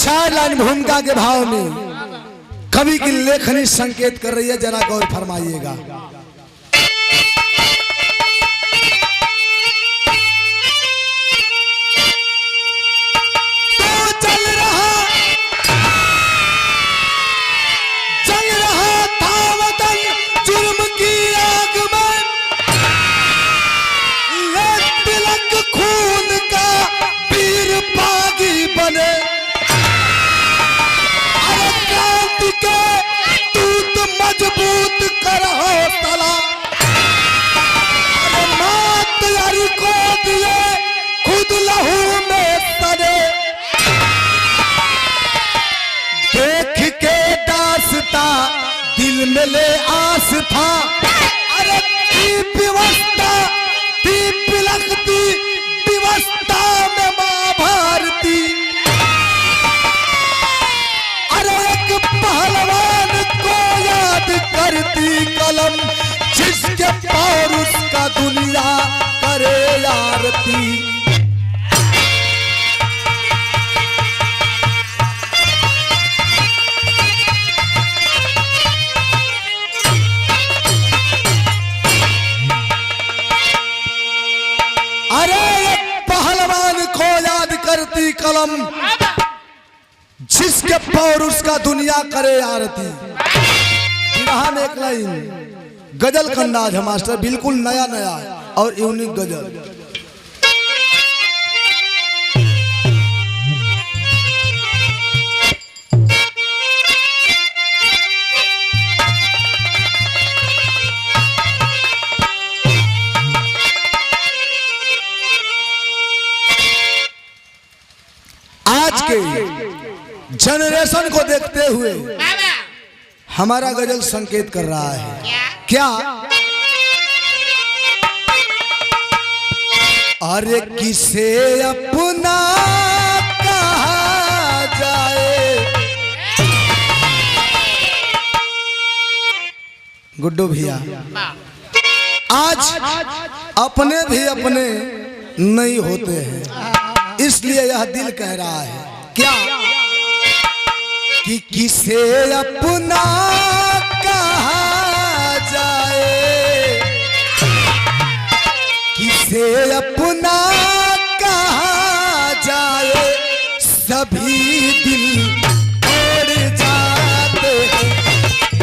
चार लाइन भूमिका के भाव में कवि की लेखनी संकेत कर रही है, जरा गौर फरमाइएगा। मजबूत करो तला, मां तैयारी को दिए खुद लहू में सड़े, देख के दासता दिल में ले आस था। अरे व्यवस्था लगती व्यवस्था में मां भारती। अरे एक पहलवान को याद करती कलम, जिसके पार उसका दुनिया करे आरती। अरे एक पहलवान को याद करती कलम, जिसके पार उसका दुनिया करे आरती। विरहा में एक लाइन गजल का अंदाज है मास्टर, बिल्कुल नया नया और यूनिक गजल। आज के जनरेशन को देखते हुए हमारा गजल संकेत कर रहा है क्या? अरे किसे अपना कहा जाए, गुड्डू भैया आज अपने भी अपने नहीं होते हैं, इसलिए यह दिल कह रहा है क्या कि किसे अपना कहा जाए, किसे अपना कहा जाए, सभी दिल तोड़ जाते हैं।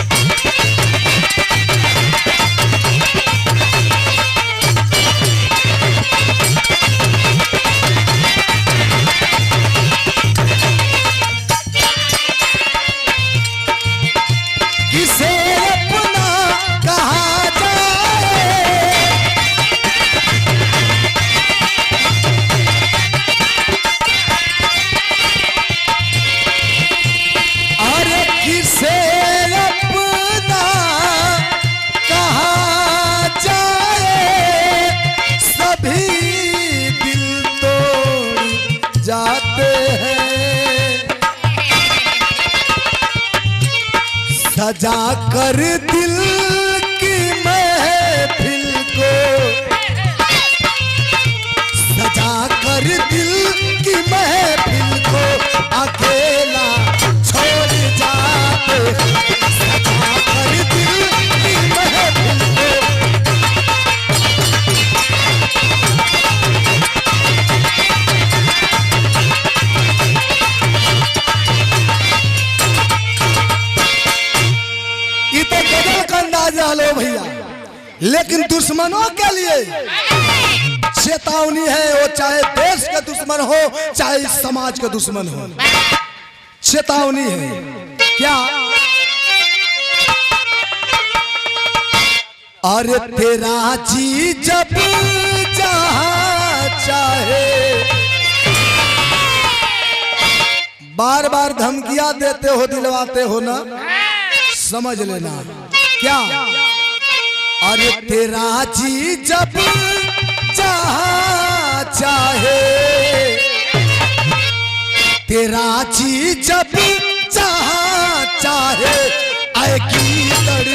सजा कर दिल की महफिल को, सजा कर दिल की महफिल को अकेला छोड़ जाते, सजा कर दिल की महफिल को। लो भैया, लेकिन दुश्मनों के लिए चेतावनी है, वो चाहे देश के दुश्मन हो चाहे समाज के दुश्मन हो, चेतावनी है क्या? अरे तेरा जी जब जहां चाहे, बार बार धमकियां देते हो, दिलवाते हो ना, समझ लेना क्या? अरे तेरा जी जब जहां चाहे, तेरा जी जब जहां चाहे, आएगी लड़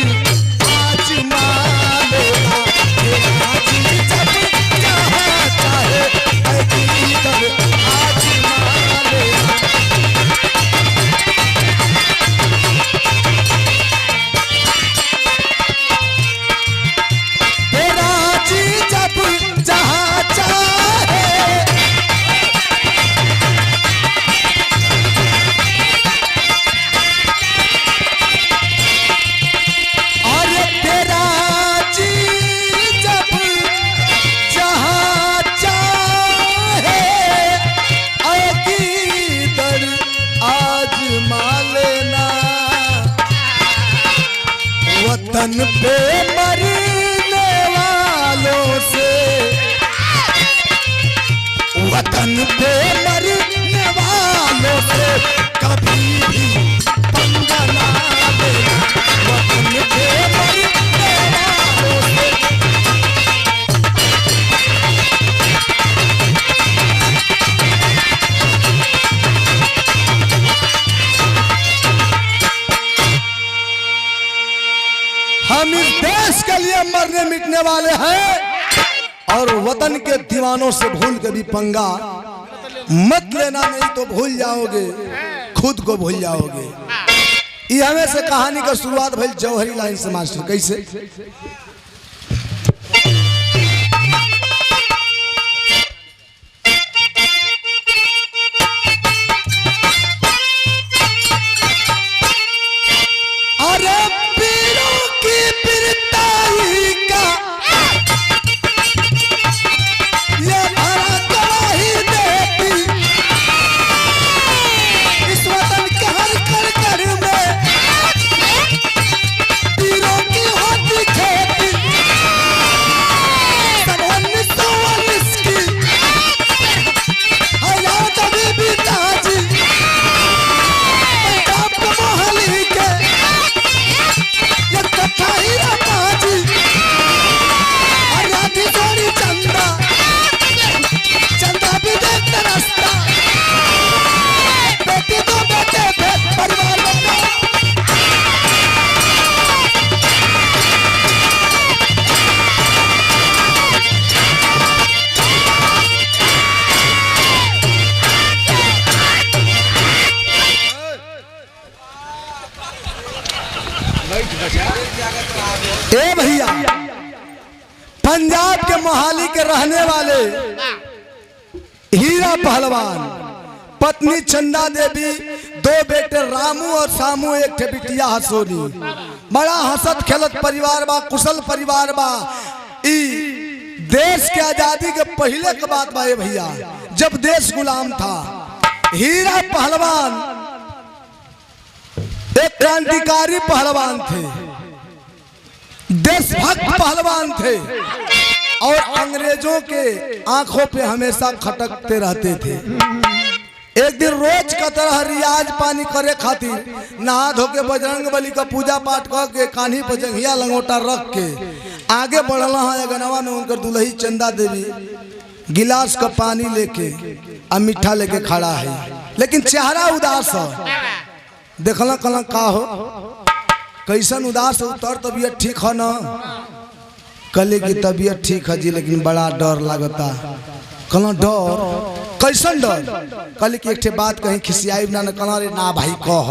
आज मालेगा, तेरा जी जब जहां चाहे, आएगी लड़ आज मालेगा। वतन पे मरने वालों से, वतन पे मरने वालों से कभी भी पंगा ना लेना। वतन पे मरने वालों से हम इस देश के लिए मरने मिटने वाले हैं और वतन के दीवानों से भूल के भी पंगा मत लेना, नहीं तो भूल जाओगे, खुद को भूल जाओगे। ये हमें से कहानी का शुरुआत भइल जौहरी लाइन से मास्टर। कैसे? अरे पीरों की पीरताई का ये भरा गवाही देती, इस वतन के हर घर में पीरों की होती खेती। सन 1919 की हयात बीबी ताजी, पंजाब के मोहाली के ये कथा हीरा पाजी, आजादी जोड़ी चंदा, चंदा भी देखते रास्ता, बेटी तो बेटे भेद परिवार बचा। ए भैया, पंजाब के मोहाली के रहने वाले हीरा पहलवान, पत्नी चंदा देवी, दो बेटे रामू और सामू, एक ठे बिटिया हसोनी। बड़ा हंसत खेलत परिवार बा, कुशल परिवार बा। ई देश के आजादी के पहले के बात बा। भैया, जब देश गुलाम था, हीरा पहलवान एक क्रांतिकारी पहलवान थे, देशभक्त पहलवान थे और अंग्रेजों के आंखों पे हमेशा खटकते रहते थे। एक दिन रोज का तरह रियाज पानी करे खातिर नहा धो के बजरंग बली का पूजा पाठ करके कान्ही पर जंघिया लंगोटा रख के आगे बढ़ल है। अगनवा में उनकर दुल्ही चंदा देवी गिलास का पानी लेके और मीठा लेके खड़ा है, लेकिन चेहरा उदास है। देखला कला का हो, कैसन उदास है, उतर तबीयत ठीक है ना? कले की तबीयत ठीक है जी, लेकिन बड़ा डर लगता। कला डर? कैसन डर? कल की एक ठे बात कहीं खिसियाई ना, कला रे ना भाई कह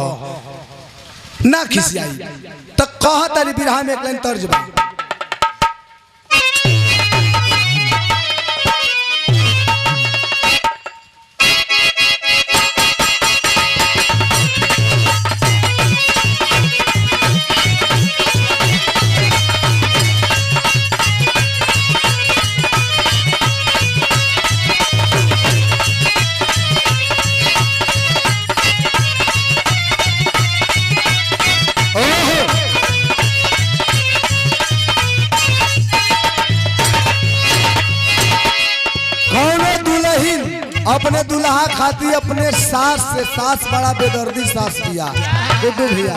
ना खिसियाई तो कह तारी बिरहा में एक लाइन तर्ज बा। अपने दुल्हा खाती अपने सास से, सास बड़ा बेदर्दी सास दिया गुड्डू भैया,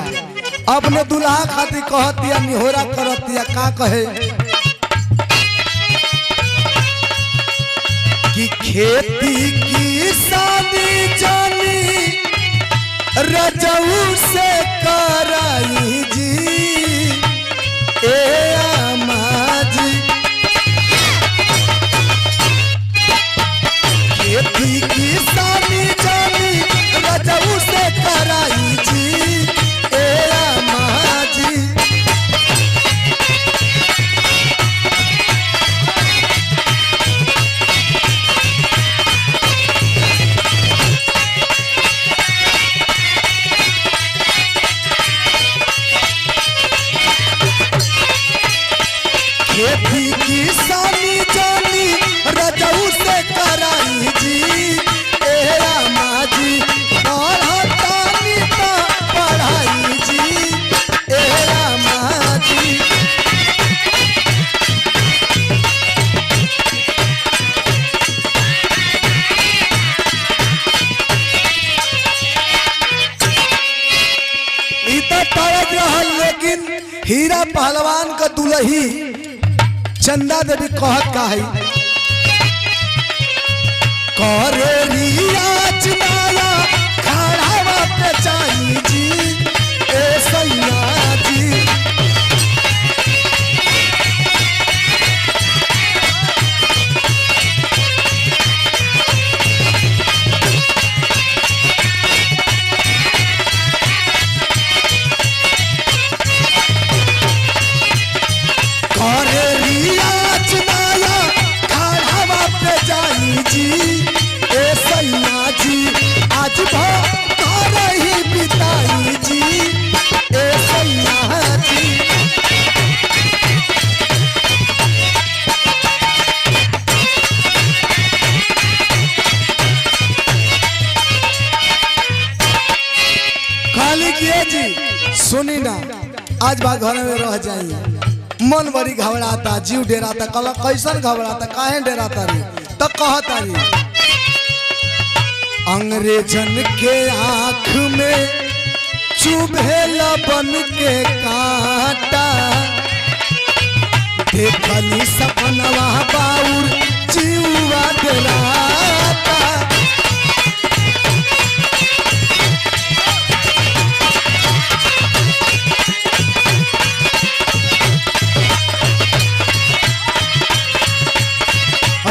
अपने दुल्हा खाती कहतिया निहोरा करतिया का कहे कि खेती की शादी जानी रजऊ से कराई जी, ए अम्मा जी खेती की शादी जानी रजऊ से कराई जी, ए अम्मा जी। मरद रहल लेकिन हीरा पहलवान का दुल्ही चंदा देवी कहत का है करे रियाज माया खड़ावा पे चाही जी ए सैया जी सुनी ना आज बा घर में रह जाई मन बड़ी घबराता जीव डेराता कल कैसन घबराता काहे डेराता रे तो कहता रे अंग्रेजन के आँख में चुभेला बन के कांटा देखली सपनवा बाउर जीवा डेराता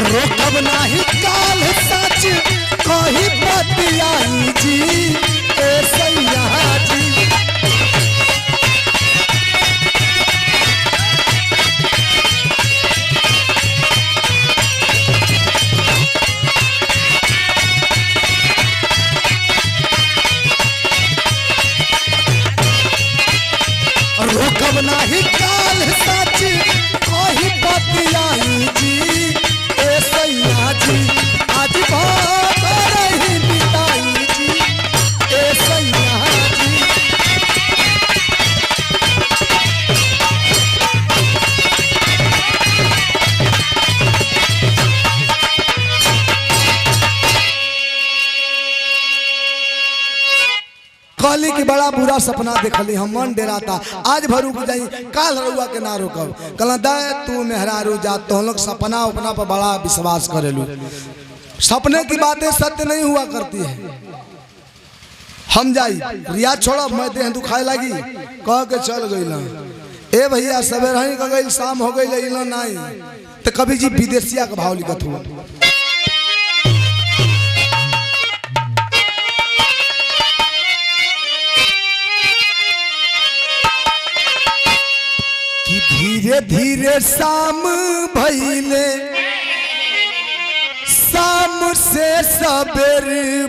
रोकब नाही काल सच कही बतियाई जी ए सैया जी रोकब नाही काल सच कही बतियाई जी आज भाग रही बिताई जी ए सैया जी कहली कि बड़ा बुरा सपना देखली हम मन डेराता आज भरू जाई काल रउआ के ना रोकब कहला दे तू मेहरारू जा तो लोग सपना उपना पर बड़ा विश्वास करेलू सपने की बातें सत्य नहीं हुआ करती है हम जाई रियाज छोड़ा मैं देह दुखाए लगी कह के चल गई ए भैया सवेर ही कह गई शाम हो गई नहीं तो कभी जी विदेशिया का भाव लिखत हुआ धीरे धीरे शाम भइले शाम से सबेर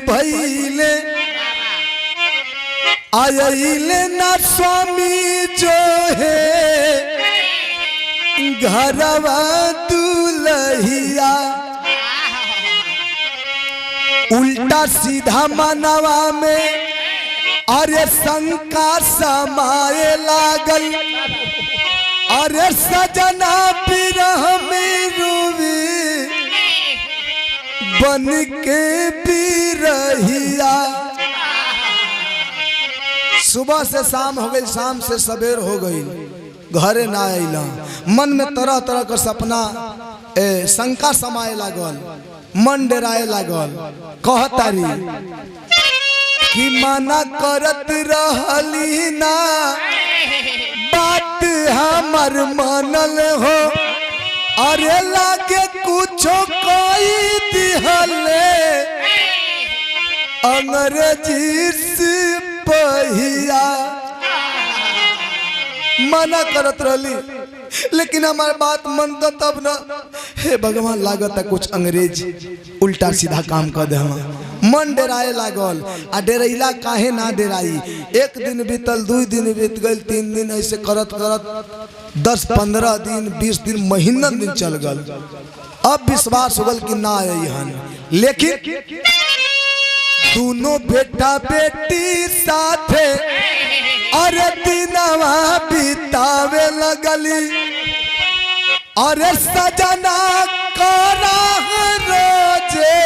भइले आइले ना स्वामी जो है घरवा दुल्हिया उल्टा सीधा मनवा में अरे शंका समाए लागल अरे सजना बिरह में रोवे बन के बिरहिया सुबह से शाम हो गई शाम से सवेर हो गई घरे ना आइला मन में तरह तरह का सपना शंका समाए लागल मन डराए लागल कहतारी कि मना करत रहली ना बात हमर मानल हो अरे लागे कुछो कोई दिहले अंग्रेजी सिपहिया मना करत रहली लेकिन हमारे बात मन तो तब न हे भगवान लागत है कुछ अंग्रेज उल्टा सीधा काम कर दे हम मन डेराए लागल आ डेरैला काहे ना डेराई एक दिन बीतल 2 दिन बीत गल 3 दिन ऐसे करत करत 10-15 दिन 20 दिन महीना दिन चल गल अब विश्वास हो गल कि ना आई हन लेकिन दोनों बेटा बेटी साथे अरे दिनवा बितावे लगली अरे सजना करा रोजे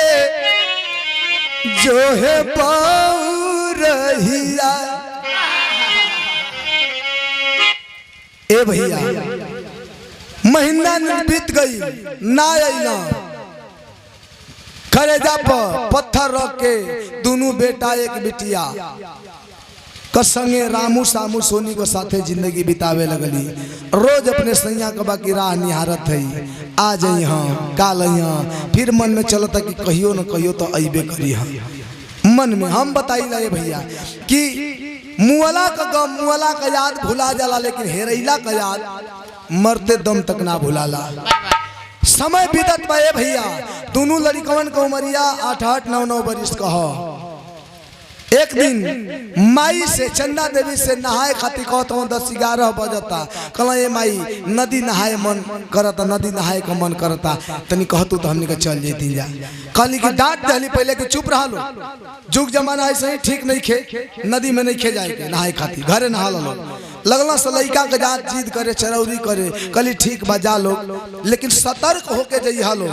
जो है बहु रहिया ए भैया महीना बीत गई ना अइला करेजा पर पत्थर रख के दोनों बेटा एक बिटिया का संगे रामू सामू सोनी को साथे जिंदगी बितावे लगली। रोज अपने सैया कबा की राह निहारत है, आ जाई हाँ काल यहाँ, फिर मन में चलता कि कहियो न कहियो तो अइबे करी हम। मन में हम बताई ला भैया कि मुअला का गम मुअला का याद भुला जाला, लेकिन हेरैला का याद मरते दम तक ना भुलाला। समय बीतत बा भैया, दोनों लड़कवन को उमरिया 8-8 9-9 बरिस का हो। एक दिन माई से चंदा देवी से नहाए खातिर कहता हूँ 10-11 बजता, कहला ये माई नदी नहाए मन करता, नदी नहाए का मन करता, तनी कहतू तो हमने के चल जेती जा। कहली कि डांट दहली पहले कि चुप रहा लो, जुग जमाना ऐसे ही ठीक नहीं खे, नदी में नहीं खे जाए के नहाए खातिर, घरे नहा लो। लगला से लड़का के जात जिद करे चरौरी करे, कहली ठीक बजा लो, लेकिन सतर्क होके जइहा लो,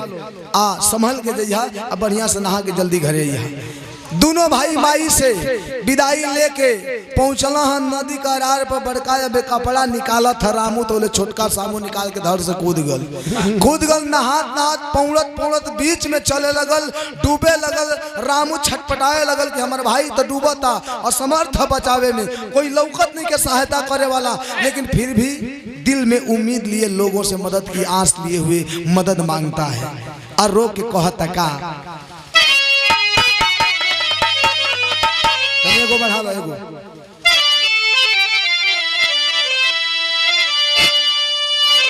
आ संभल के जइहा, बढ़िया से नहा के जल्दी घरे अइहा। दोनों भाई माई से विदाई लेके पहुंचला है नदी का रार पर। बड़का जब कपड़ा निकाला था रामू तो बोले छोटका सामू निकाल के धर से कूद गल नहात नहात पौड़त पौड़त बीच में चले लगल, डूबे लगल। रामू छटपटाए लगल कि हमारे भाई तो डूबता, असमर्थ बचावे में, कोई लौकत नहीं के सहायता करे वाला, लेकिन फिर भी दिल में उम्मीद लिए लोगों से मदद की आस लिए हुए मदद मांगता है। और रो के कहता का एगो बढ़ा लो एगो।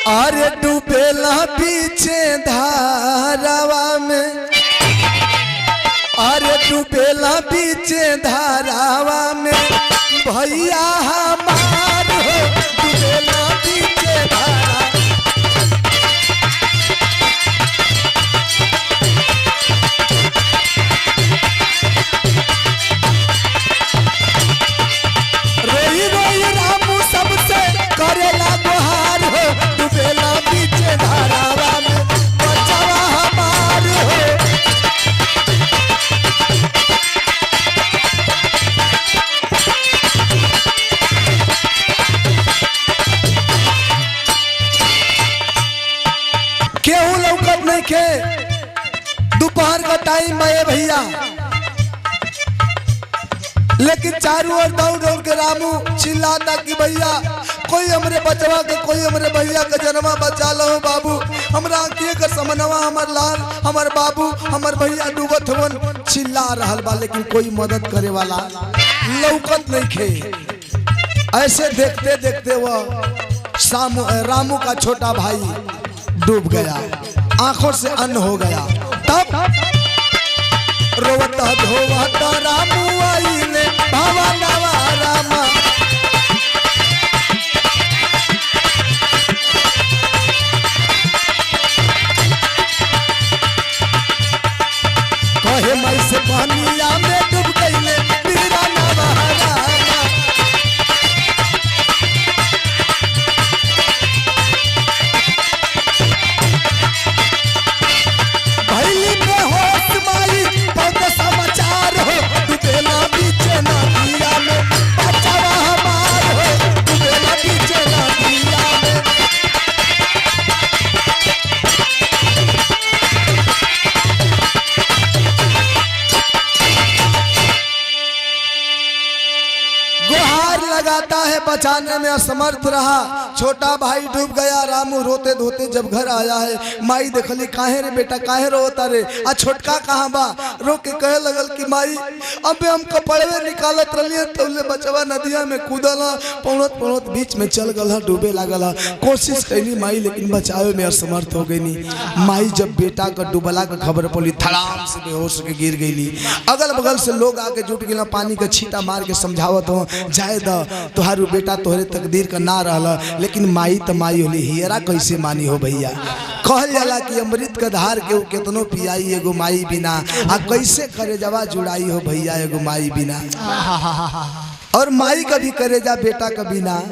अरे डूबेला पीछे धारावा में, अरे डूबेला पीछे धारावा में, भैया हमार हो डूबेला पीछे धारा। दोपहर का टाइम है भैया, लेकिन चारों ओर दौड़ दौड़ के रामू चिल्लाता कि भैया कोई हमरे बचवा के, कोई हमरे भैया के जन्मा बचा लो बाबू, हमरा आंखिए का समनवा, हमर लाल, हमर बाबू, हमर भैया डूबत हवन। चिल्ला रहल बा लेकिन कोई मदद करे वाला लौकत नहीं खे। ऐसे देखते देखते वह रामू का छोटा भाई डूब गया, आंखों से अन्न हो गया। तब रोवता धोवता रामू आईले भावा नवा रामा, कहे मई से पानिया में डूब गईले मेरा नवा रामा। लगाता है बचाने में असमर्थ रहा, छोटा भाई डूब गया। रामू रोते धोते जब घर आया है, माई देखली काहे रे बेटा काहे रोता रे, आ छोटका कहाँ बा, रो के कहे लगल कि माई अबे हम कपड़वे निकालत रहिए तो बचवा नदिया में कूदला, पौड़त पौड़त बीच में चल गल, डूबे लागल। कोशिश कैली माई लेकिन बचावे में असमर्थ हो गई। माई जब बेटा का डूबला का खबर पड़ी धड़ाम से बेहोश के गिर गई। अगल बगल से लोग आके जुट गए, पानी का छींटा मार के समझावत हो जाए द तुहारू बेटा तोहरे तकदीर का ना रहला, लेकिन माई त माई होली, हियरा कैसे मानी हो भैया। कहल जाला कि अमृत का धार के केतनो पियाई एगो माई बिना, आ कैसे करे जवा जुड़ाई हो भैया एगो माई बिना। और माई का भी करे जा बेटा का बिना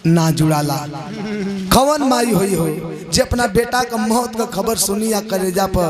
ना जुड़ाला, कवन माई होई हो जे अपना बेटा का मौत का खबर सुनी या करेजा पर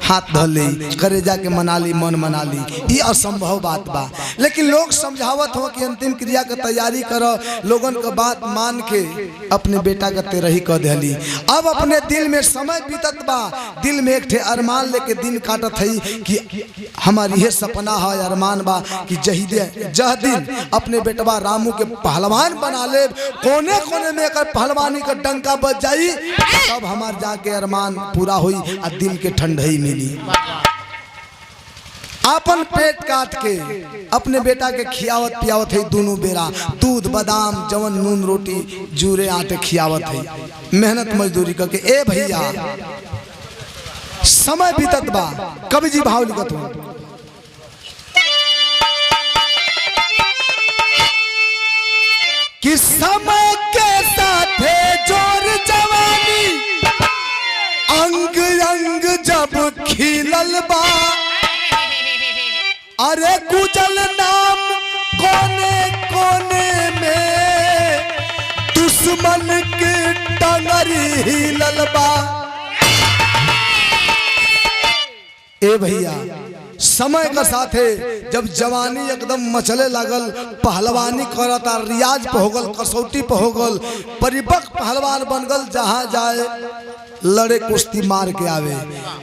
हाथ धर ली, करेजा के मना ली, मन मना ली, ये असंभव बात बा। लेकिन लोग समझावत हो कि अंतिम क्रिया का तैयारी करो, लोगन का बात मान के अपने बेटा का तेरही कर दिली। अब अपने दिल में समय बीतत बा, दिल में एक ठे अरमान लेके दिन काटत है कि हमारी ये सपना है, अरमान बा कि जह दिन अपने बेटवा रामू के पहलवान बना ले, कोने कोने में एक पहलवानी का डंका बज जाई, तब हमार जाके अरमान पूरा हुई और दिल के ठंडई मिली। अपन पेट काट के अपने बेटा के खियावत पियावत है, दोनों बेरा दूध बादाम जवन नून रोटी जूरे आटे खियावत है, मेहनत मजदूरी करके। ए भैया समय बीतत बा, कवि जी भाव लिखत हो कि समय के साथ जोर जवानी अंग अंग जब खिलल बा, अरे गुजल नाम कोने कोने में दुश्मन के टंगरी हिलल बा। ए भैया समय का साथ है, जब जवानी एकदम मचले लागल, पहलवानी करता, रियाज पे हो गल, कसौटी पे हो गल, परिपक्व पहलवान बन गल, जहाँ जाए लड़े कुश्ती मार के आवे।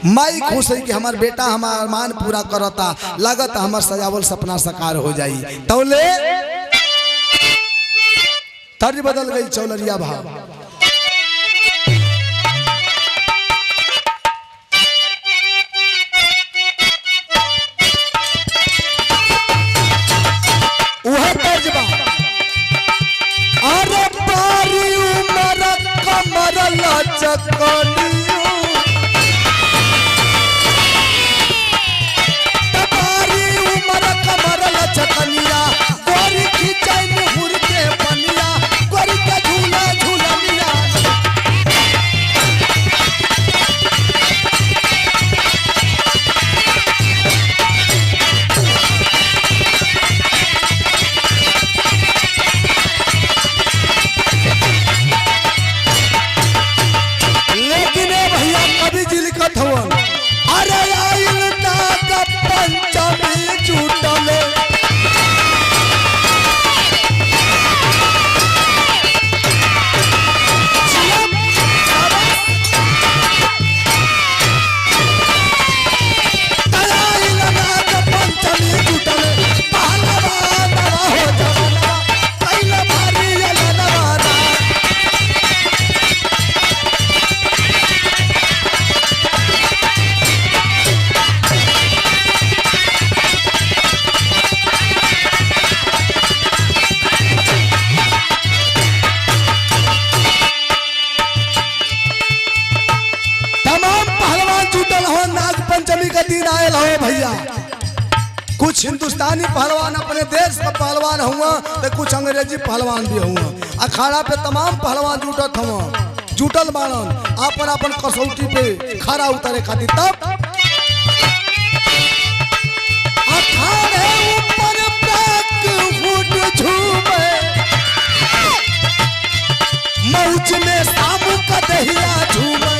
माई खुश है कि हमार बेटा हमार अरमान पूरा करता, लागत हमार सजावल सपना साकार हो जाई। तौले तर्ज बदल गई चौलरिया भाव। अरे बारी उमर कमर लचकनियो, बारी उमर कमर लचकनिया, गोरी खिंचाई मुहुर के पनिया, गोरी के झूला झूलनिया। अरे आइल नाग पंचमी जुटले, आइल नाग पंचमी जुटले, पहलवान हो जवाना, कैल भारी अलनवाना। पंचमी का दिन आयल हो भैया। कुछ हिंदुस्तानी पहलवान अपने देश का पहलवान हुआ, तो कुछ अंग्रेजी पहलवान भी हुआ। अखाड़ा पे तमाम पहलवान जुटत हुआ, जुटल बाड़न अपन अपन कसौटी पे खड़ा उतरे खातिर। तब अखाड़े ऊपर फूट झूमे, मौज में सामू का दहिया झूमे,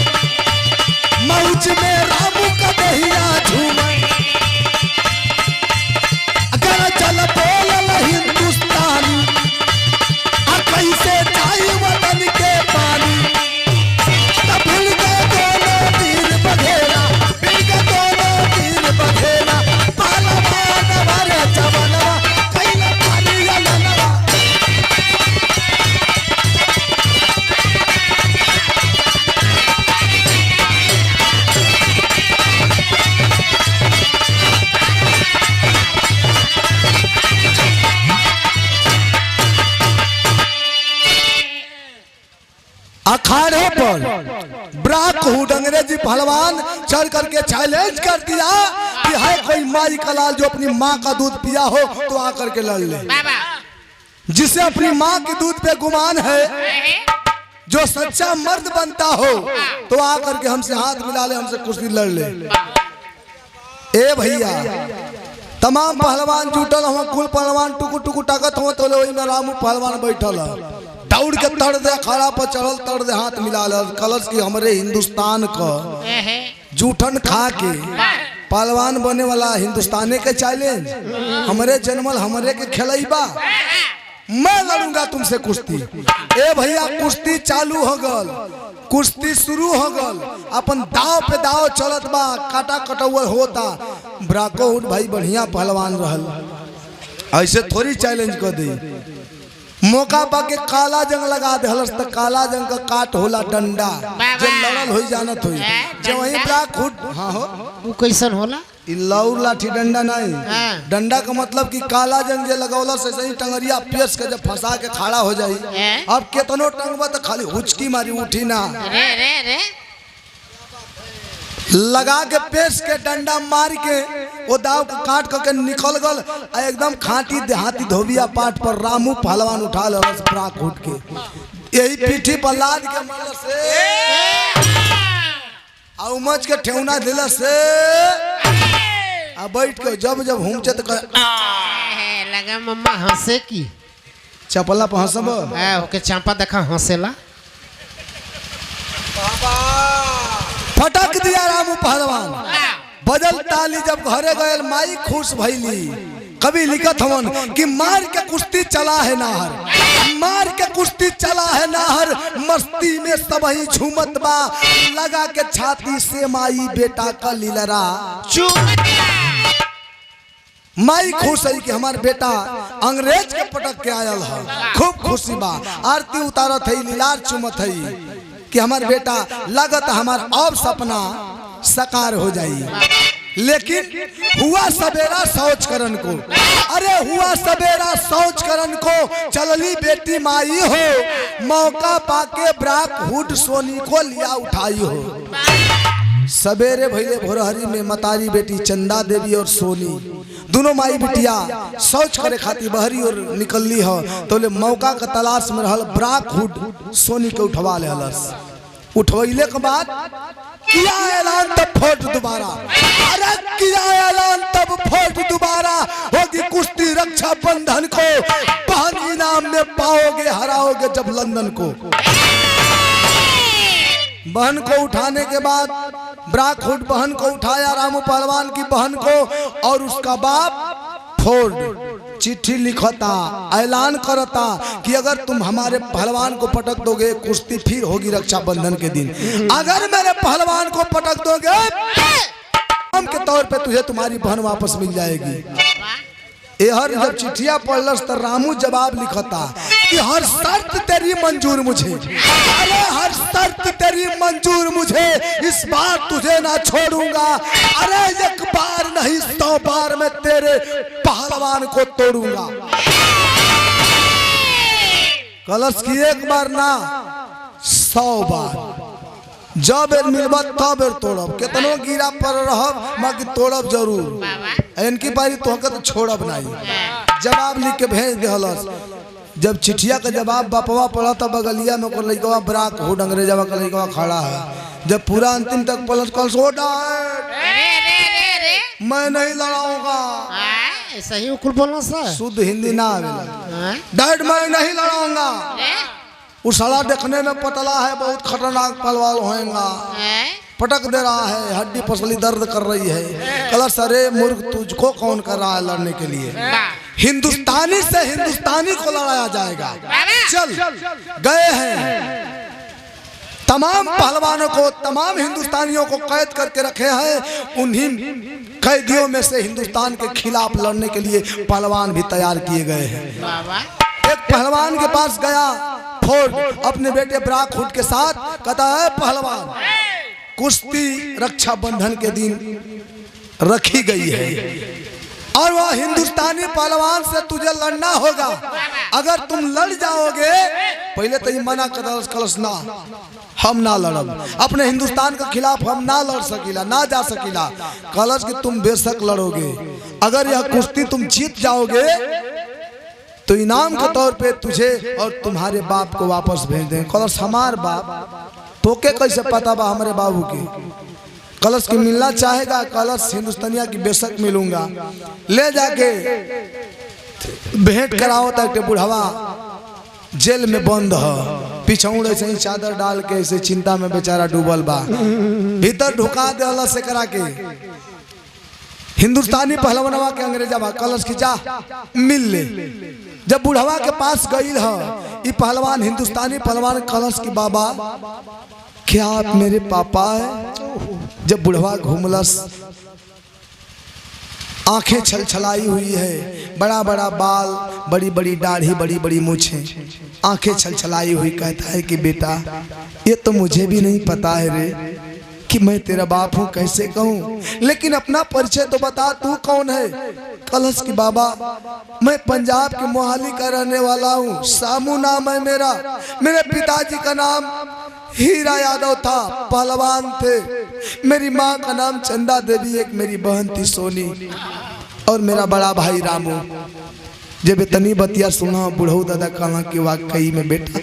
मौज में रामू का दहिया झूमे। अगर चल बोल हिंदुस्तानी, कैसे जाई वतन के पानी, भिड़ के दोनों तीर बघेरा, भिड़ के दोनों तीर बघेरा, पहलवान हमारे जवानवा, कैला पानी अलनवा। अखाड़े पर ब्राक हुड अंग्रेजी पहलवान चढ़ करके चैलेंज कर दिया कि है कोई माई का लाल जो अपनी माँ का दूध पिया हो तो आकर के लड़ ले। जिसे अपनी माँ के दूध पे गुमान है, जो सच्चा मर्द बनता हो तो आकर के हमसे हाथ मिला ले, हमसे कुश्ती लड़ ले। ए भैया तमाम पहलवान जुटल हो, कुल पहलवान टुकु टुकु टाकत हो, तो वही में रामू पहलवान बैठल है। दौड़ के तड़ दे खड़ा पर चढ़ल तड़ दे हाथ मिला कलश की हमरे हिंदुस्तान को जूठन खा के पहलवान बने वाला हिंदुस्ताने के चैलेंज हमरे जन्मल हमरे के खेलैबा मैं लड़ूंगा तुमसे कुश्ती। ए भैया कुश्ती चालू हो गल, कुश्ती शुरू हो गल, अपन दाव पे दाव चलत बा, काटा कटौल होता। ब्राकोट भाई बढ़िया पहलवान रहल, ऐसे थोड़ी चैलेंज कर दी। मौका पा के काला जंग लगा दे हलस तक काला जंग का काट होला डंडा जो लड़ल हो जानत होई जो वही ब्राकोट। हाँ हो वो कैसन होला? लौर लाठी डंडा नहीं, डंडा का मतलब कि काला जंग जे लगौला से सही टंगरिया पेश के जब फंसा के खड़ा हो जाई। अब केतनो टंगबा तो खाली हुचकी मारी उठी ना, लगा के पेश के डंडा मार के वो दाव को काट करके निकल गल एकदम खाटी देहाती धोबिया पाट पर रामू पहलवान उठा ले ब्राकोट के यही पीठी पर लाद के मारल से उमच के ठेवना दिला से बैठ के जब जब हुमचे तो लगा मम्मा हंसे की चपला पर हंसब ओके चांपा देखा हंसेला फटक दिया रामू पहलवान। बजल ताली जब घरे गए माई खुश भैली। कभी लिखत हवन कि मार के कुश्ती चला है नाहर, मार के कुश्ती चला है नाहर, मस्ती में सब ही झूमत बा, लगा के छाती से माई बेटा का लीलरा माई खुश है कि हमार बेटा अंग्रेज के पटक के आयल है, खूब खुशी बा। आरती उतारत है, लीलार चुमत है कि हमार बेटा लगत हमार अब सपना साकार हो जाई। लेकिन हुआ सवेरा सोच करन को, अरे हुआ सवेरा सोच करन को, चलली बेटी माई हो, मौका पाके ब्राकहुड सोनी को लिया उठाई हो। सवेरे भैले भोरहरी में मतारी बेटी चंदा देवी और सोनी दोनों माई बिटिया शौच करे खातिर बहरी और निकलली हो, तो ले मौका का तलाश में रहल ब्राकहुड सोनी के उठवा ले हलस। उठवैले के बाद किया ऐलान तब फोट दोबारा, अरे किया ऐलान तब फोट दोबारा होगी कुश्ती रक्षा बंधन को, बहन इनाम में पाओगे हराओगे जब लंदन को। बहन को उठाने के बाद ब्राकहुड बहन को उठाया, रामू पहलवान की बहन को, और उसका बाप फोर्ड चिट्ठी लिखता, ऐलान करता कि अगर तुम हमारे पहलवान को पटक दोगे कुश्ती फिर होगी रक्षाबंधन के दिन, अगर मेरे पहलवान को पटक दोगे हम के तौर पे तुझे तुम्हारी बहन वापस मिल जाएगी। हर जब चिट्ठिया पढ़लस तो रामू जवाब लिखता कि हर शर्त तेरी मंजूर मुझे, अरे हर शर्त तेरी मंजूर मुझे, इस बार तुझे ना छोड़ूंगा, अरे एक बार नहीं 100 बार मैं तेरे पहलवान को तोड़ूंगा। कलश की एक बार ना 100 बार, जब मिलबा तब तोड़ब, कितनो गिरा पर रहब बाकी तोड़ब जरूर, इनकी बारी तोहके तो छोड़ब नहीं। जवाब लिख के भेज देहलस। जब चिट्ठिया का जवाब बापवा पढ़ा था बगलिया में ओकर लइकवा ब्राकहुड अंग्रेजवा का लइकवा खड़ा है। जब पूरा अंतिम तक पलट कल सोडा मैं नहीं लड़ाऊंगा, सही उकुल बोलना सर, शुद्ध हिंदी ना आवेला, डैड मैं नहीं लड़ाऊंगा। उसला देखने में पतला है, बहुत खतरनाक पहलवान होएगा, पटक दे रहा है, हड्डी पसली दर्द कर रही है। कलश अरे मूर्ख तुझको कौन कर रहा है लड़ने के लिए, हिंदुस्तानी से हिंदुस्तानी को लड़ाया जाएगा। चल गए हैं, तमाम पहलवानों को तमाम हिंदुस्तानियों को कैद करके रखे हैं, उन्हीं कैदियों में से हिंदुस्तान के खिलाफ लड़ने के लिए पहलवान भी तैयार किए गए हैं। एक पहलवान के पास गया फोर्ड अपने बेटे ब्राकहुड के साथ, कहता है पहलवान कुश्ती रक्षाबंधन के दिन रखी गई है और वह हिंदुस्तानी पहलवान से तुझे लड़ना होगा, अगर तुम लड़ जाओगे, पहले तो ये मना कर कलश ना, हम ना लड़ब, अपने हिंदुस्तान के खिलाफ हम ना लड़ सकीला, ना जा सकीला। कलश कि तुम बेशक लड़ोगे, अगर यह कुश्ती तुम जीत जाओगे तो इनाम के तौर पे तुझे और तुम्हारे बाप को वापस भेज देंगे। कलश हमार बाप तोके कैसे पता बा हमारे बाबू की? कलश की मिलना चाहेगा, कलश हिंदुस्तानिया की बेशक मिलूंगा, ले जाके भेंट कराओ तक बुढ़ावा जेल में बंद है, पिछौड़ ऐसे ही चादर डाल के ऐसे चिंता में बेचारा डूबल बा, भीतर ढुका दे से करा के। हिंदुस्तानी पहलवानवा के अंग्रेजा बा कलश की जा मिल ले। जब बुढ़वा के पास गई है ये पहलवान, हिंदुस्तानी पहलवान कलश की बाबा क्या आप मेरे पापा है? जब बुढ़वा घूमलस, आंखें छलछलाई हुई है, बड़ा बड़ा बाल, बड़ी बड़ी दाढ़ी, बड़ी बड़ी मूछें, आंखें छलछलाई हुई, कहता है कि बेटा ये तो मुझे भी नहीं पता है रे कि मैं तेरा बाप हूँ, कैसे कहूँ, लेकिन अपना परिचय तो बता, तू कौन है? कलश की बाबा मैं पंजाब के मोहाली का रहने वाला हूँ, सामू नाम है मेरा, मेरे पिताजी का नाम हीरा यादव था, पहलवान थे, मेरी माँ का नाम चंदा देवी, एक मेरी बहन थी सोनी, और मेरा बड़ा भाई रामू। जब इतनी बतिया सुना बुढ़ऊ दादा कहा कि वाकई में बेटा,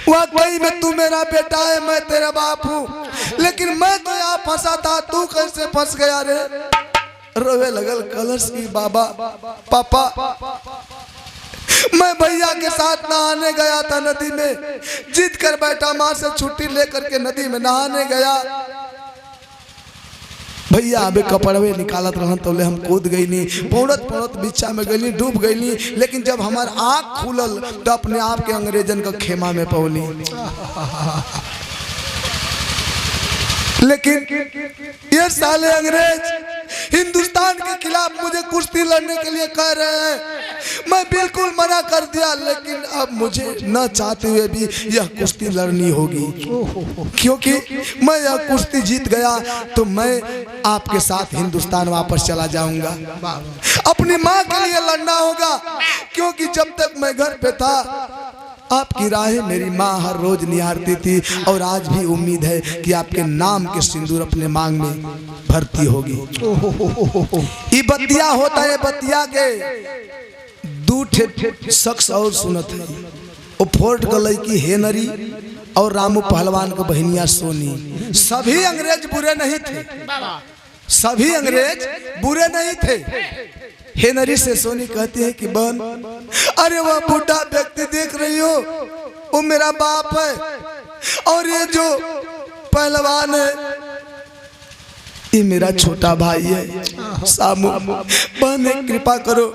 वाकई में तू मेरा बेटा है, मैं तेरा बाप हूँ, लेकिन मैं तो यहाँ फंसा था, तू कैसे फंस गया रे? रोवे लगल कलश की बाबा, पापा मैं भैया के साथ नहाने गया था नदी में, जीत कर बैठा, माँ से छुट्टी लेकर के नदी में नहाने गया, भैया अबे कपड़वे निकालत रहन तो ले हम कूद गईली, पौड़त पौड़त बिछा में गईली, डूब गईली, लेकिन जब हमार आँख खुलल तो अपने आप के अंग्रेजन का खेमा में पौली। लेकिन ये साले अंग्रेज हिंदुस्तान के खिलाफ मुझे कुश्ती लड़ने के लिए कह रहे हैं, मैं बिल्कुल मना कर दिया, लेकिन अब मुझे न चाहते हुए भी यह कुश्ती लड़नी होगी, क्योंकि मैं यह कुश्ती जीत गया तो मैं आपके साथ हिंदुस्तान वापस चला जाऊंगा, अपनी माँ के लिए लड़ना होगा, क्योंकि जब तक मैं घर पे था आपकी राहें मेरी माँ हर रोज निहारती थी, और आज भी उम्मीद है कि आपके नाम के सिंदूर अपने मांग में भरती होगी। ये बतिया होता है, बतिया के दूठे शख्स और सुनत है, वो फोर्ट गलई की हेनरी और रामू पहलवान को बहनिया सोनी। सभी अंग्रेज बुरे नहीं थे, सभी अंग्रेज बुरे नहीं थे। हेनरी से सोनी कहती है कि बहन, अरे वह बूढ़ा व्यक्ति देख रही हो, वो मेरा बाप है, और ये जो पहलवान है ये मेरा छोटा भाई है सामू। बहन कृपा करो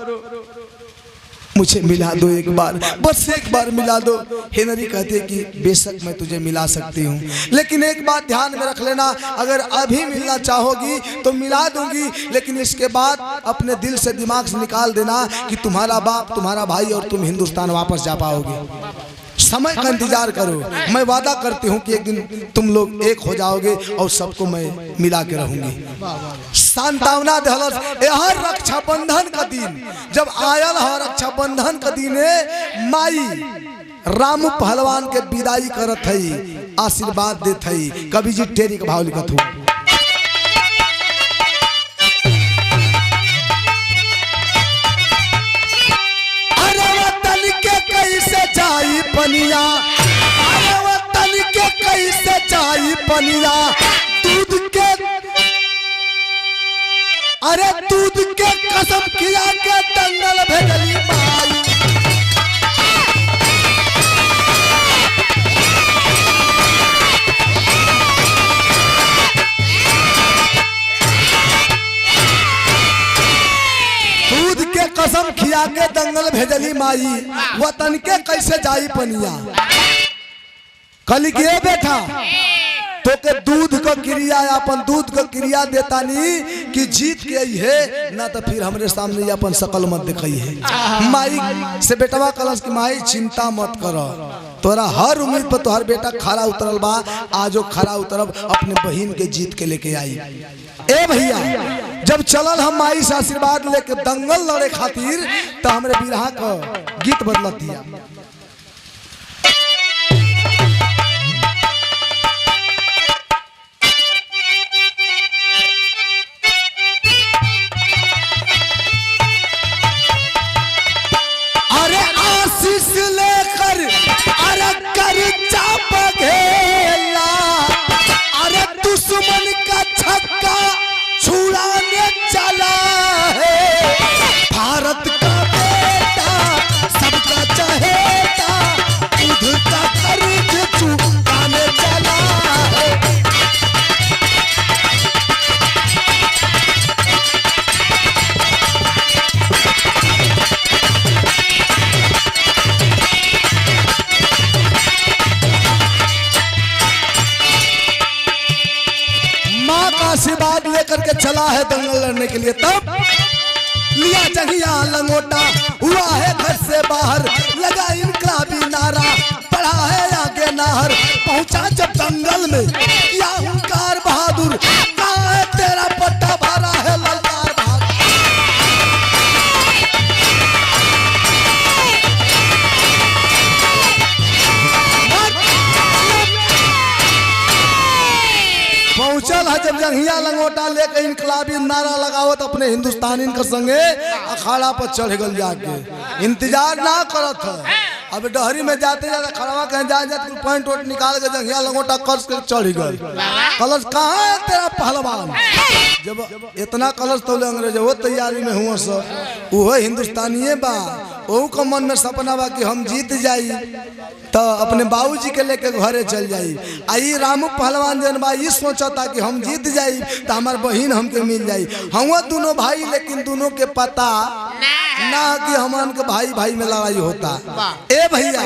मुझे मिला दो एक बार, बस एक बार मिला दो। हेनरी कहते कि बेशक मैं तुझे मिला सकती हूँ, लेकिन एक बात ध्यान में रख लेना, अगर अभी मिलना चाहोगी तो मिला दूंगी, लेकिन इसके बाद अपने दिल से दिमाग से निकाल देना कि तुम्हारा बाप, तुम्हारा भाई और तुम हिंदुस्तान वापस जा पाओगे। समय का इंतजार करो, मैं वादा करती हूँ कि एक दिन तुम लोग एक हो जाओगे और सबको मैं मिला के रहूंगी। सांत्वना दहलस यह रक्षाबंधन का दिन जब आयल है, रक्षाबंधन का दिन है, माई रामू पहलवान के विदाई करत है, आशीर्वाद देत है। कवि जी टेरी का भाव लिखत हो, कैसे जाई पनिया, अरे वतन के कैसे जाई पनिया, दूध के, अरे दूध के कसम खिया के दंगल भेजली माई। कसम खिया के दंगल भेजली माई, वतन के कैसे जाई पनिया। कल के बेटा तो के दूध का क्रिया, अपन दूध का क्रिया देता नहीं कि जीत के आई है ना, तो फिर हमरे सामने अपन शकल मत दिखाई है। माई से बेटवा कलश की माई चिंता मत करो, तोरा हर उम्मीद पर तोहर बेटा खरा उतरल बा, आजो खरा उतरब, अपने बहन के जीत के लेके आई। ए भैया जब चलल हम माई से आशीर्वाद लेके दंगल लड़े खातिर, तो हमरे बिरहा का गीत बदलत दिया। अरे आशीष लेकर अरे कर चाप घेला, अरे दुश्मन का छक्का छुड़ाने चला है, भारत का बेटा सबका चहेता चला है दंगल लड़ने के लिए। तब लिया जंगिया लंगोटा, हुआ है घर से बाहर, लगा इनकलाबी नारा, बढ़ा है आगे नाहर। पहुंचा जब दंगल में या हुंकार बहादुर, कहाँ है तेरा पट्टा भरा है ललकार बहादुर। पहुंचल है जब जंगिया लंगोटा लेकर इनकलाबी नारा लगावत अपने हिंदुस्तानी के संगे अखाड़ा पर चढ़ गल जाके, इंतजार ना करत है। अब डहरी में जाते जाते खड़वा कहीं जा जाते पॉइंट वोट निकाल के जंगिया लंगोटा कर्ज के चढ़ गल। कलश कहाँ है तेरा पहलवान? जब इतना कलश तो अंग्रेज वो तैयारी में हुआ सब, वो हिंदुस्तानी बा, वो को मन में सपना बा कि हम जीत जाई तो अपने बाबूजी के लेके घरे चल जाई। आई रामू पहलवान जन बा ये सोचा था कि हम जीत जाई तो हमार बहन हमके मिल जाई। हम दोनों भाई, लेकिन दोनों के पता ना कि हमान के भाई भाई में लड़ाई होता। ए भैया,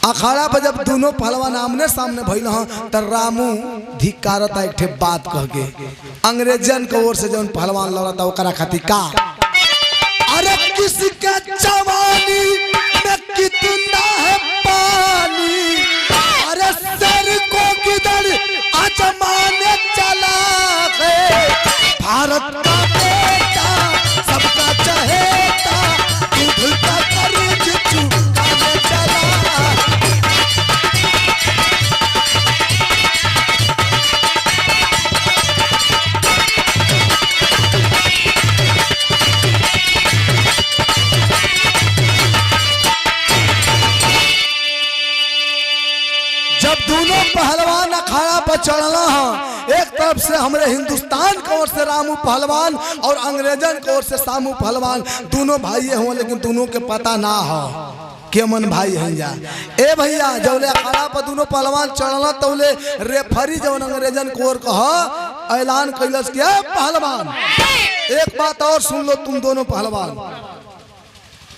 अखाड़ा पर जब दोनों पहलवान आमने सामने भइल हं त रामू धिकारता एक ठे बात कह के, अंग्रेजन के ओर से जौन पहलवान लड़ता ओकरा खातिर का, अरे किसके जवानी में कितना है पानी, अरे सर को किधर आजमाने चला है, भारत का बेटा सबका चहेता, दूध का कर्ज चुकाने चला। जब दोनों पहलवान अखाड़ा पर चढ़ना है, एक तरफ से हमारे हिंदुस्तान की ओर से रामू पहलवान और अंग्रेजन की ओर से सामू पहलवान, दोनों भाई हुए लेकिन दोनों के पता ना हो के मन भाई हैं जा। ए भैया, जब अखाड़ा पर दोनों पहलवान चढ़ना तो रेफरी जब अंग्रेजन की ओर कह ऐलान कैलस कि पहलवान एक बात और सुन लो, तुम दोनों पहलवान,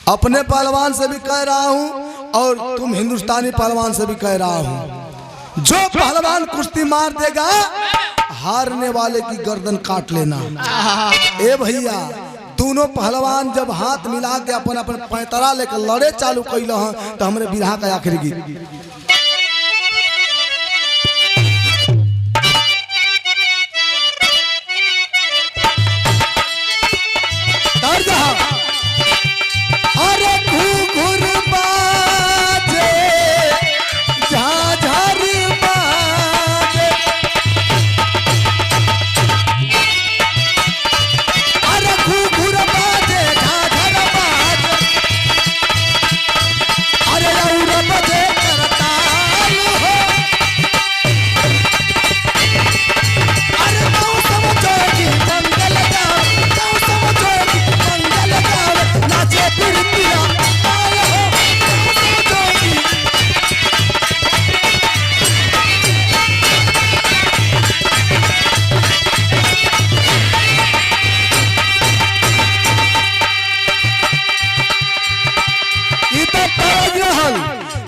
अपने पहलवान से भी कह रहा हूं और तुम हिंदुस्तानी पहलवान से भी कह रहा हूं, जो पहलवान कुश्ती मार देगा हारने वाले की गर्दन काट लेना। ए भैया, दोनों पहलवान जब हाथ मिला के अपन अपन पैतरा लेकर लड़े चालू कैल हं तो हमरे बिरहा का आखिरी गीत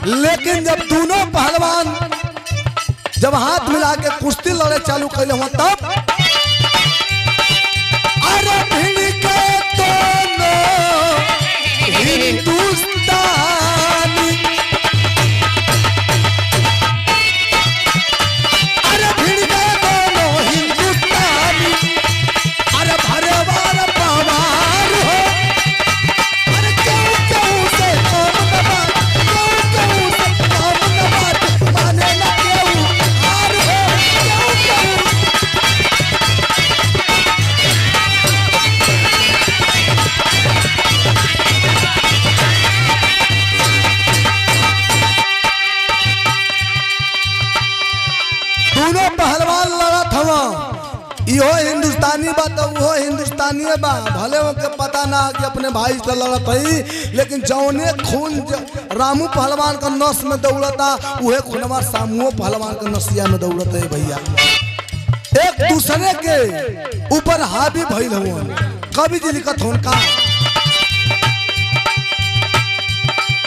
लेकिन जब दोनों पहलवान जब हाथ मिला के कुश्ती लड़े चालू कैले हुआ तब अरे भिड़ के दोनों हिंदुस्तानी, अरे भिड़ के दोनों हिंदुस्तानी, अरे भरे बार पवार हो, अरे क्यों क्यों से दोनों पहलवान लड़त हवा, इहो हिंदुस्तानी बा तो वो हिंदुस्तानी बा, भले के पता ना कि अपने भाई से लड़त है, लेकिन जौने खून रामू पहलवान का नस में दौड़ता उहे खूनवा सामू पहलवान का नसिया में दौड़त है। भैया, एक दूसरे के ऊपर हावी भइल हुआ। कवि जी लिखत हो का,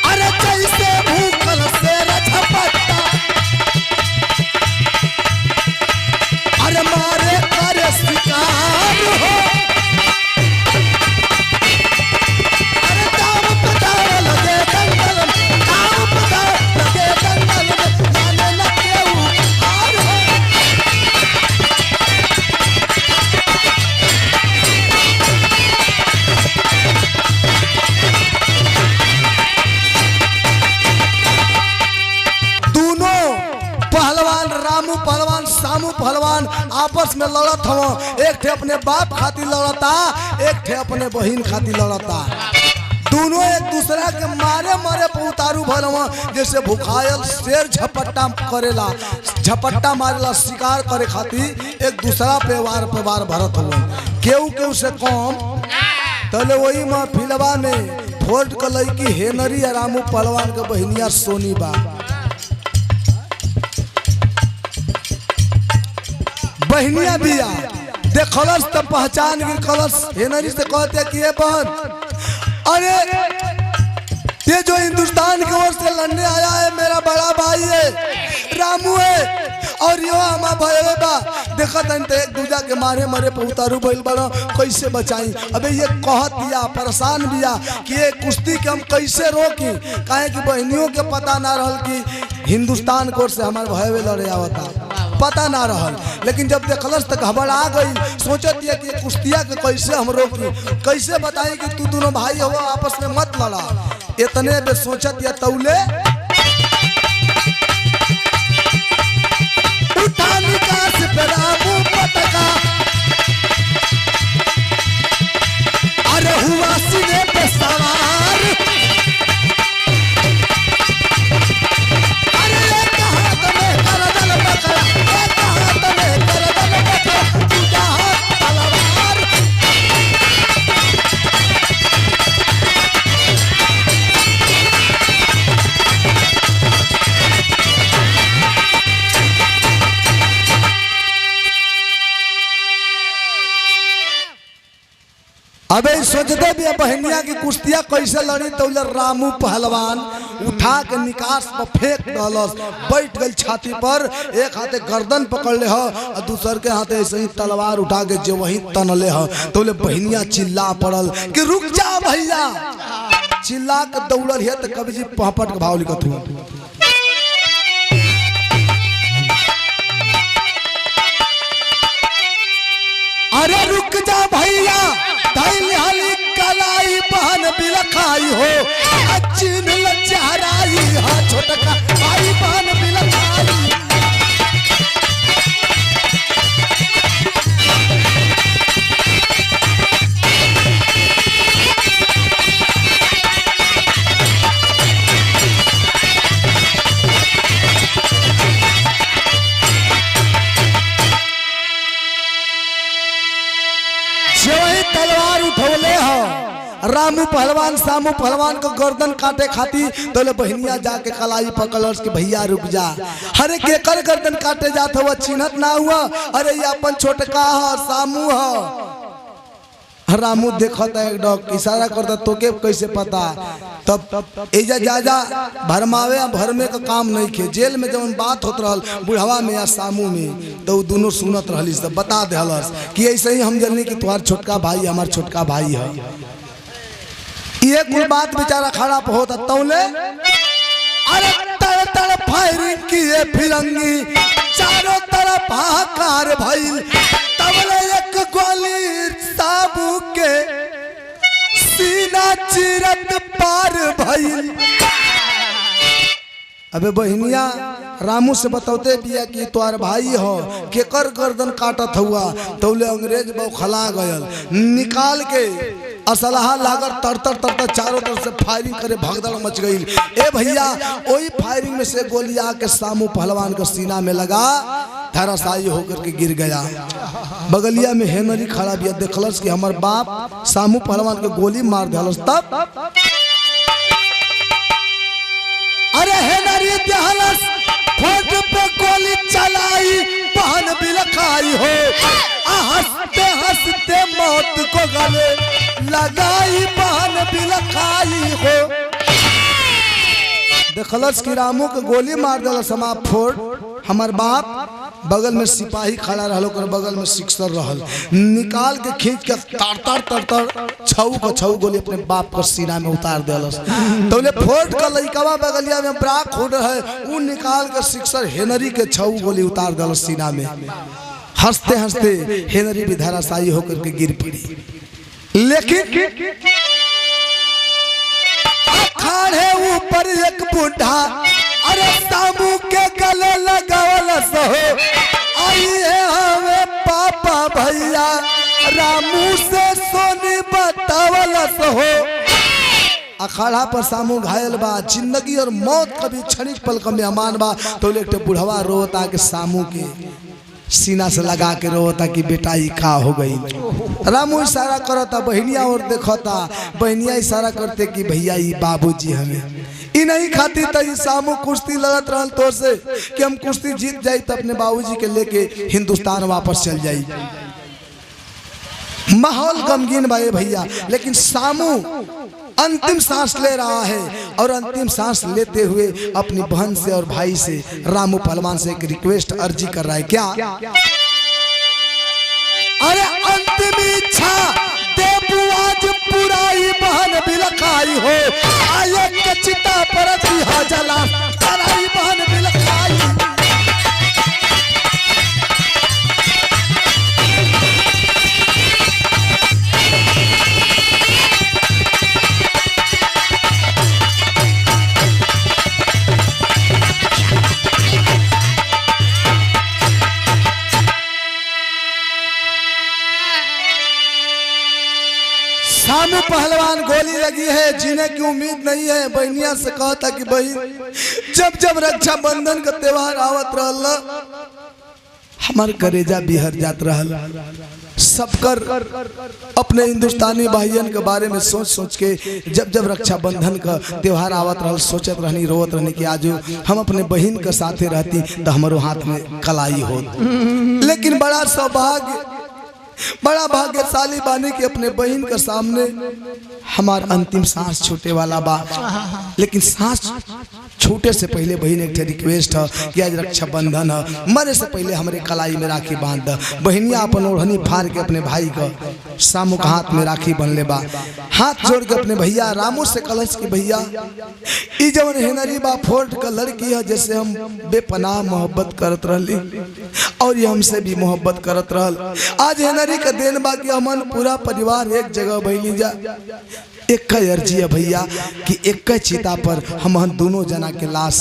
अरे जैसे भूखल शेर झपटता, अरे मारे करे सामू पहलवान आपस में लड़त हव। एक ठे अपने बाप खातिर लड़ता, एक ठे अपने बहन खातिर लड़ता। दोनों एक दूसरा के मारे मारे पे उतारू भल हव। जैसे भुखायल शेर झपट्टा करेला, झपट्टा मारेला शिकार करे खातिर एक दूसरा पे वार भरत हुआ। केहू केहू से कम तले वही महफिलवा में फोर्ट क लड़की हेनरी और रामू पहलवान के बहनिया सोनी बा। बहनिया बिया देखलस तब पहचान गई। कलस हेनरी से कहते कि ये बहन, अरे ये जो हिंदुस्तान की ओर से लड़ने आया है मेरा बड़ा भाई है, रामू है, और यो हमारा भाई बा। देखा था एक दूजा के मारे मारे पे उतारू भइल बड़ा, कैसे बचाई। अबे ये कहत दिया परेशान बिया कि ये कुश्ती के हम कैसे रोकी, काहे कि बहनियों के पता ना रहल कि हिंदुस्तान की ओर से हमारे भाई लड़े आवता, पता ना रहल। लेकिन जब देखलस तक घबरा गई, सोचत दिया कि कुश्तिया के कैसे हम रोकी, कैसे बताई कि तू दोनों भाई हो आपस में मत लड़ा। इतने में सोचत दिया तौले उठा निकास पे रामू पटका, अरे हुआ सीने पे सवार, अरे एक हाथ में करदल पकड़ा, एक हाथ में करदल पकड़ा, दूजा हाथ तलवार। अबे सोचते भी बहनिया की कुश्तियां कैसे लड़ी, तो रामू पहलवान उठा के निकास पर फेंक दलस, बैठ गई छाती पर, एक हाथे गर्दन पकड़ ले और दूसर के हाथे ऐसे ही तलवार उठा के जो वही तनले ह। तो बहनिया चिल्ला पड़ल कि रुक जा भैया, चिल्ला के दौड़ल है। तो कवि जी पहपट के भाव लिखत हुआ, अरे रुक जा भैया, हली कलाई बहन बिलखाई हो, अच्छी लचहराई हा छोटका भाई बहन बिलखाई। तलवार उठौले हो रामू पहलवान सामू पहलवान को गर्दन काटे खाती, तो बहनिया जाके कलाई पकड़स कि भैया रुक जा। अरे केकर गर्दन काटे जात हुआ चिन्हत ना हुआ, अरे ये अपन छोटका है सामू है। रामू देखता एक डॉग इशारा करता, तो के कैसे पता। तब एजा जाजा भरमावे भरमे का काम नहीं खे। जेल में जब बात होत रहल बुढ़ावा में या सामू में, तो दोनों सुनत रहली, सब बता देहलस कि ऐसे ही हम जल्दी कि तुम्हार छोटका भाई हमार छोटका भाई है। ये कोई बात बेचारा खड़ा होता तौले, अरे तड़ तड़ फायरिंग किए फिरंगी, चारों तरफ हाहाकार भइल, तबले एक गोली साबू के सीना चिरत पार भइल। अबे बहनिया रामू से बतौते बिया कि तोर भाई हो, केकर गर्दन काटत हुआ। तौले अंग्रेज बौखला गयल, निकाल के असलहा लागल, तरतर तरतर चारों तरफ से फायरिंग करे, भगदड़ मच गई। ए भैया वही फायरिंग में से गोली आके सामू पहलवान के सीना में लगा, धराशायी होकर के गिर गया। बगलिया में हेनरी खड़ा बिया, देखलस कि हमार बाप सामू पहलवान के गोली मार दिलस। तब अरे हेनरी देहलस, फोट पे गोली चलाई, बहन बिलखाई हो, हंसते हंसते मौत को गले लगाई, बहन बिलखाई हो। देखलस कि रामू के गोली मार दिलस हमार फोट। हमार बाप बगल में सिपाही खड़ा रहल, बगल में सिक्सर रहल, निकाल के खींच के तर तर तर तर छऊ गोली अपने बाप के सीना में उतार दिलस। तो फोर्ट का लइकवा बगलिया में बड़ा खोड है, वो निकाल के सिक्सर हेनरी के छऊ गोली उतार दिलस सीना में। हंसते हंसते हेनरी भी धराशायी होकर के गिर पड़ी। लेकिन खड़े ऊपर एक बूढ़ा, अरे सामू के गले लगावल सहो, आई नस हो। अखाड़ा पर सामू घायल बा, जिंदगी और मौत कभी क्षणिक पल का मेहमान बा। तो एक बुढ़वा रोता कि सामू के सीना से लगा के रोता कि बेटा ई का हो गई। रामू इशारा करता, बहनिया और देखता, बहनिया इशारा करते कि भैया ई बाबूजी हमें ई नहीं खाती। तो सामू कुश्ती लड़त रहल तो से कि हम कुश्ती जीत जाई तो अपने बाबूजी के लेके हिंदुस्तान वापस चल जाई। माहौल गमगीन भाई भैया, लेकिन सामू अंतिम सांस ले रहा है और अंतिम सांस लेते हुए अपनी बहन से और भाई से रामू पहलवान से एक रिक्वेस्ट अर्जी कर रहा है। क्या? अरे अंतिम इच्छा देबू आज पुराई बहन बिलखाई हो। आये के चिता पर दिया जला कराई बहन बिलखाई। सामू पहलवान गोली लगी है, जीने की उम्मीद नहीं है। बहनिया से कहा था कि बहन जब जब रक्षाबंधन का त्योहार आवत रहल हमार करेजा बिहर जात रहल। सबकर अपने हिंदुस्तानी भाइयन के बारे में सोच सोच के जब जब रक्षाबंधन का त्योहार आवत रहल सोचत रहनी, रोवत रहनी कि आज हम अपने बहन के साथे रहती तो हमारो हाथ में कलाई हो। लेकिन बड़ा सौभाग्य, बड़ा भाग्यशाली बानी कि अपने बहन के सामने हमार अंतिम सांस छूटे वाला बा। लेकिन सांस छूटे से पहले बहन एक रिक्वेस्ट है कि आज रक्षाबंधन है, मरे से पहले हमारे कलाई में राखी बांध द। बहनिया अपन ओढ़नी फाड़ के अपने भाई का सामू का हाथ में राखी बनले बा। हाथ जोड़ के अपने भैया रामू से कलश की भैया ई जवन हेनरी बा फोर्ट का लड़की है, जैसे हम बेपनाह मोहब्बत करत रहली और ये हमसे भी मोहब्बत करत रहल। आज हेनरी का दिन बा कि हमन पूरा परिवार एक जगह भइली जा। एक अर्जी है भैया कि एक चिता पर हम दोनों जना के लाश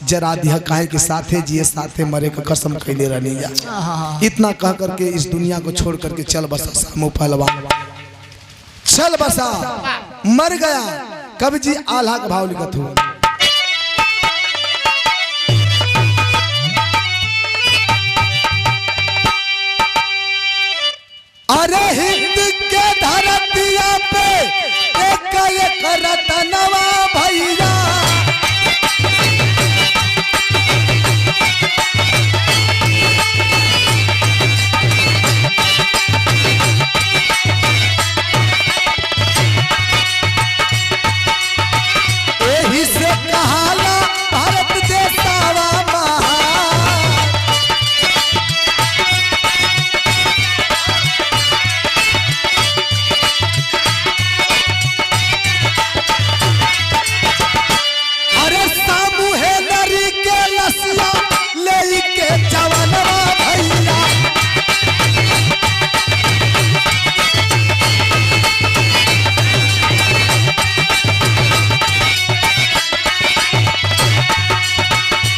जरा दिया, काहे के साथे जिए साथे मरे का कसम कैले रहनी जा। इतना कह करके इस दुनिया को छोड़ करके चल बसा सामू पहलवान, चल बसा, मर गया। कवि जी आल्हा का भाव लिखत हो। अरे हिंद के धरतिया पे एक रतनवा भैया, यही से कहाला भारत देशवा महान। अरे सामू है नरी के लसिया ले के जवानवा भैया,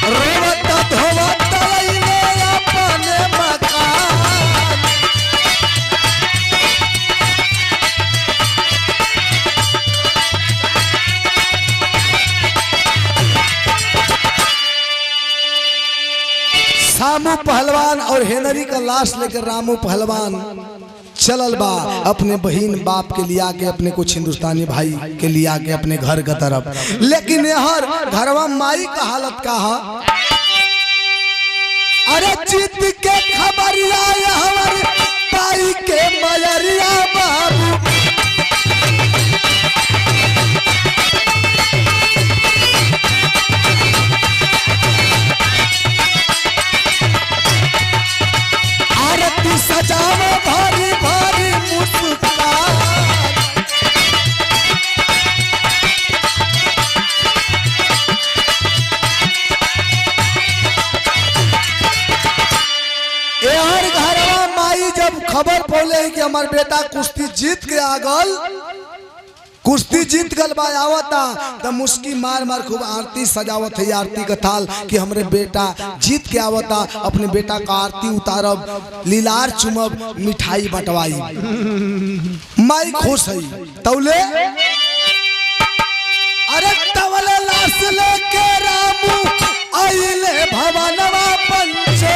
रोवत धोवत लइले अपने मकान। सामू पहलवान और हेनरी का लाश लेकर रामू पहलवान चलल बा अपने बहन बाप के लिया के, अपने कुछ हिंदुस्तानी भाई के लिया के अपने घर का तरफ। लेकिन हर घरवा माई का हालत का है। अरे जीत के खबरिया हमारे पाई के मयरिया बाबू, आरती सजावे भारी भारी मुस्कान। हर घरवा माई जब खबर पौले कि हमार बेटा कुश्ती जीत के आ गल कुश्ती जीत गल बा आवता त मुस्की मार मार खूब आरती सजावत है आरती का थाल कि हमरे बेटा जीत के आवता अपने बेटा का आरती उतारब लीलार चुमब मिठाई बंटवाई माई खुश है तौले अरे तवले लाश लेके रामू आइले भवनवा पंचो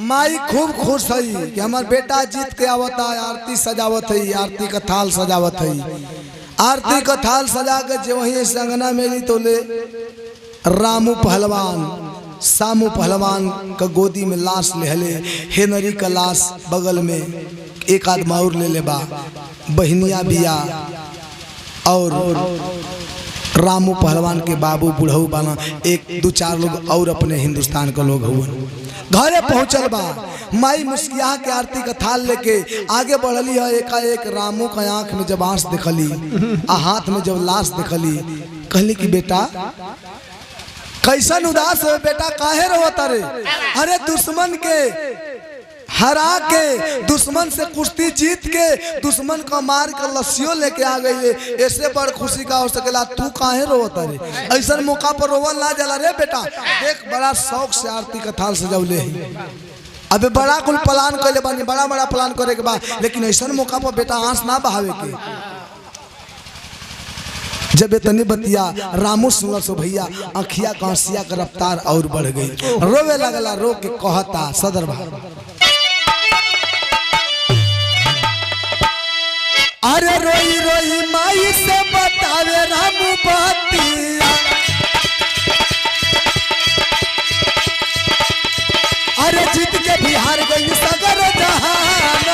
माई खूब खुश है कि हमार बेटा जीत के आवता आरती सजावत है आरती का थाल सजावत है आरती का थाल सजा के जो वही संगना मेरी तो ले रामू पहलवान सामू पहलवान का गोदी में लाश ले हेनरी का लाश बगल में एक आदमी और ले बा बहनिया बिया और रामू पहलवान के बाबू बुढ़ऊ बना एक दो चार लोग और अपने हिंदुस्तान का लोग हुआ घरे पहुंचल बा माई मुस्किया के आरती का थाल लेके आगे बढ़ली है एकाएक रामू का आंख में जब आंस देखली आ हाथ में जब लाश देखली कहली कि बेटा कैसन उदास है बेटा काहे रोता रे अरे दुश्मन के हरा के दुश्मन से कुश्ती जीत के दुश्मन का मार कर लस्सियों लेके आ गई है ऐसे बड़ खुशी का हो सकेला तू काहे रोता रे ऐसा मौका पर रोवल ना जला रे बेटा देख बड़ा शौक से आरती का थाल सजौले है अबे बड़ा कुल प्लान कर ले बानी बड़ा बड़ा प्लान करे के बाद लेकिन ऐसा मौका पर बेटा आंस ना बहावे के जब इतनी बतिया रामू सुनल सो भैया अखिया कांसिया का रफ्तार और बढ़ गई रोवे लगला रो के कहता सदर बा अरे रोई रोई माई से बतावे रामू बतिया अरे जीत के बिहार गई सगर जहान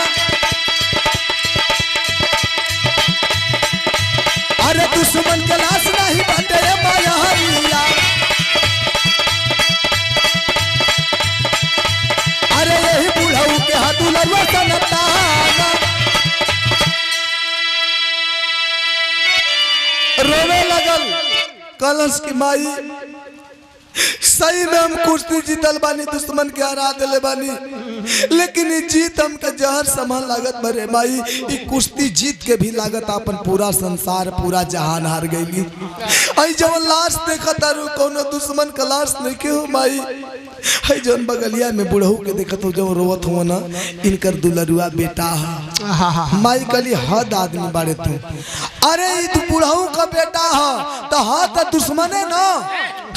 अरे दुश्मन के लाश नहीं बटे माया अरे यही बुढ़ऊ के हाथ उलवा सनताना रोवे लगल कलश की माई सही में हम कुश्ती जीतल बानी दुश्मन के हरा दिले बानी लेकिन ये जीत हमके जहर समान लागत भरे माई ये कुश्ती जीत के भी लागत अपन पूरा संसार पूरा जहान हार गई आई जब लाश देखा तारू कोनो दुश्मन का लाश नहीं के हो माई है जौन बगलिया में बुढ़ऊ के देखत हो जो रोवत हो ना इनकर दुलरुआ बेटा है माई कली हद आदमी बाड़े तू अरे तू बुढ़ऊ का बेटा है तो हाँ तो दुश्मन है ना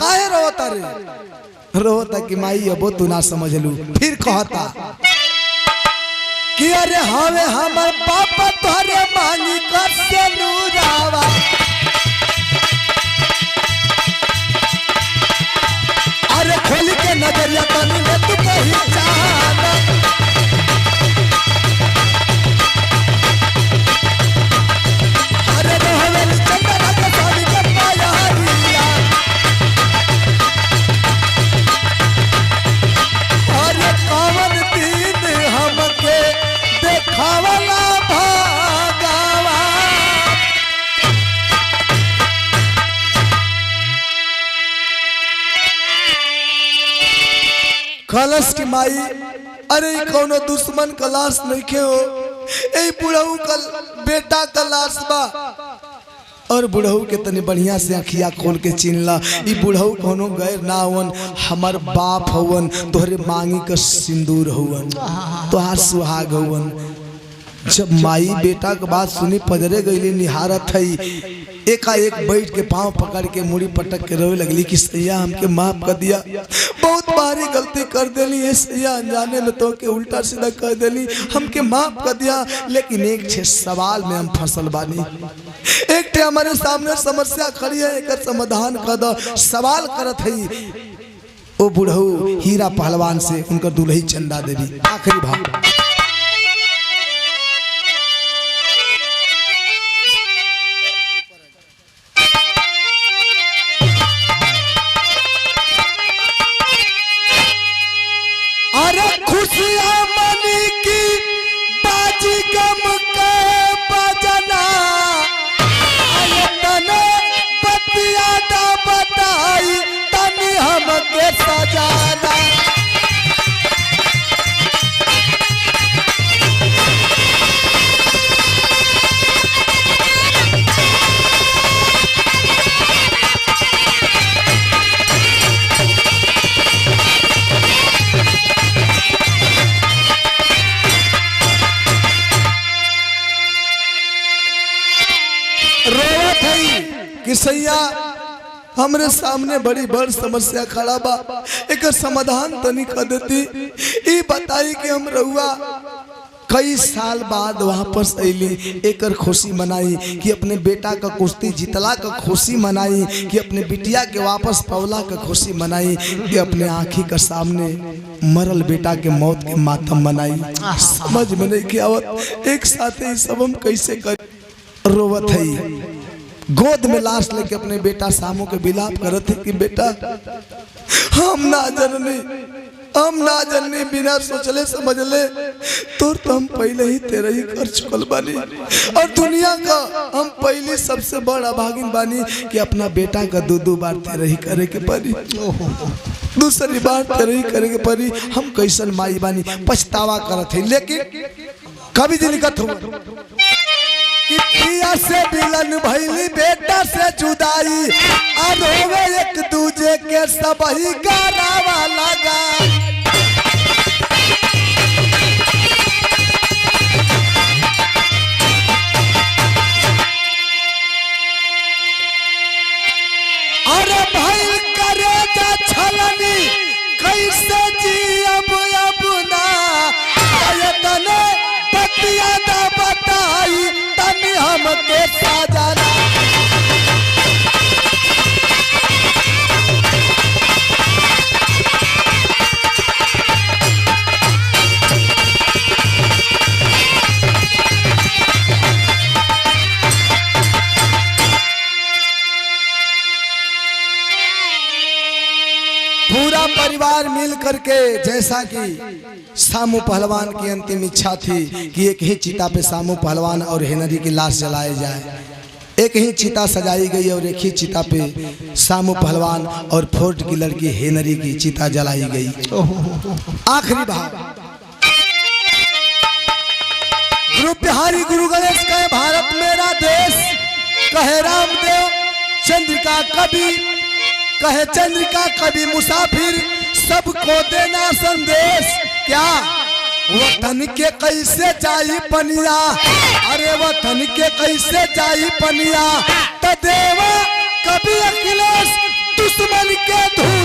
काहे रोता रे रोता कि माई अब तू ना समझ लू फिर कहता कि अरे हमें हमर पापा तोहरे मांगी कर से नूरावा अरे खोल के नजरिया तनी ले तू पहचान अरे रे हवेली चंदना के स्वामी के पाया हरिया अरे कौन दिन हमके देखावला भागावा कलश की माई अरे कोनो दुश्मन का लाश नहीं के हो ए बुढ़ऊ का बेटा का लाश बा और बुढ़ऊ के तनी बढ़िया से अखिया खोल के चिन्हला ई बुढ़ऊ कोनो गैर ना हवन हमार बाप हवन तोहरे मांगी का सिंदूर हवन तोहार सुहाग हवन जब माई बेटा के बात सुनी पजरे गईली निहारत है, एकाएक बैठ के पांव पकड़ के मुड़ी पटक के रोए लगली कि सैया हमके माफ कर दिया, बहुत भारी गलती कर देली है सैया, अनजाने में तो के उल्टा सीधा कर देली, हमके माफ कर दिया। लेकिन एक छे सवाल में हम फसल बानी, एक टे हमारे सामने समस्या खड़ी है, एक समाधान कर दो। सवाल करत है ओ बुढ़ऊ हीरा पहलवान से, उनका दुल्ही चंदा देवी। आखिरी भाग खुशियां मनी की बाजी गम के बजना, तने बतिया दा बताई तनी हमके सजाना। रोवत है कि सैया हमरे सामने बड़ी बड़ समस्या खड़ा बा, एक समाधान तनी कर देती। ई बताई कि हम रहुआ कई साल बाद वापस अली, एक खुशी मनाई कि अपने बेटा का कुश्ती जितला का खुशी मनाई, कि अपने बिटिया के वापस पवला का खुशी मनाई, कि अपने आँखी के सामने मरल बेटा के मौत के मातम मनाई। समझ में नहीं कि आवत एक साथ ही सब हम कैसे कर। रोवत है, गोद में लाश लेके अपने बेटा सामू के विलाप करत है कि बेटा हम ना जननी बिना सोचले समझले तो हम पहले ही तेरे ही कर चुकल बानी, और दुनिया का हम पहले सबसे बड़ा भागिन बानी कि अपना बेटा का दो बार तेरे ही करे के पड़ी, दूसरी बार तेरे ही करे के पड़ी। हम कैसन माई बानी, पछतावा करत है। लेकिन कभी जी लिखत हो कि पिया से बिलन भइली बेटा से जुदाई, और होवे एक दूजे के सब ही गारावा लगा। अरे भाई करेगा छलनी कैसे जी अब ना, तने बतिया दा बताई तनी हमके सजाना। पूरा परिवार मिल करके, जैसा कि सामू पहलवान की अंतिम इच्छा थी कि एक ही चिता पे सामू पहलवान और हेनरी की लाश जलाए जाए, एक ही चिता सजाई गई और एक ही चिता पे सामू पहलवान और फोर्ट की लड़की हेनरी की चिता जलाई गई। आखिरी भाग गुरु बिहारी गुरु गणेश कहे भारत मेरा देश, कहे रामदेव चंद्रिका कवि, कहे चंद्रिका कवि मुसाफिर, सबको देना संदेश। क्या वतन के कैसे जाई पनिया, अरे वतन के कैसे जाई पनिया, तो देवा कभी अखिलेश दुश्मन के धूल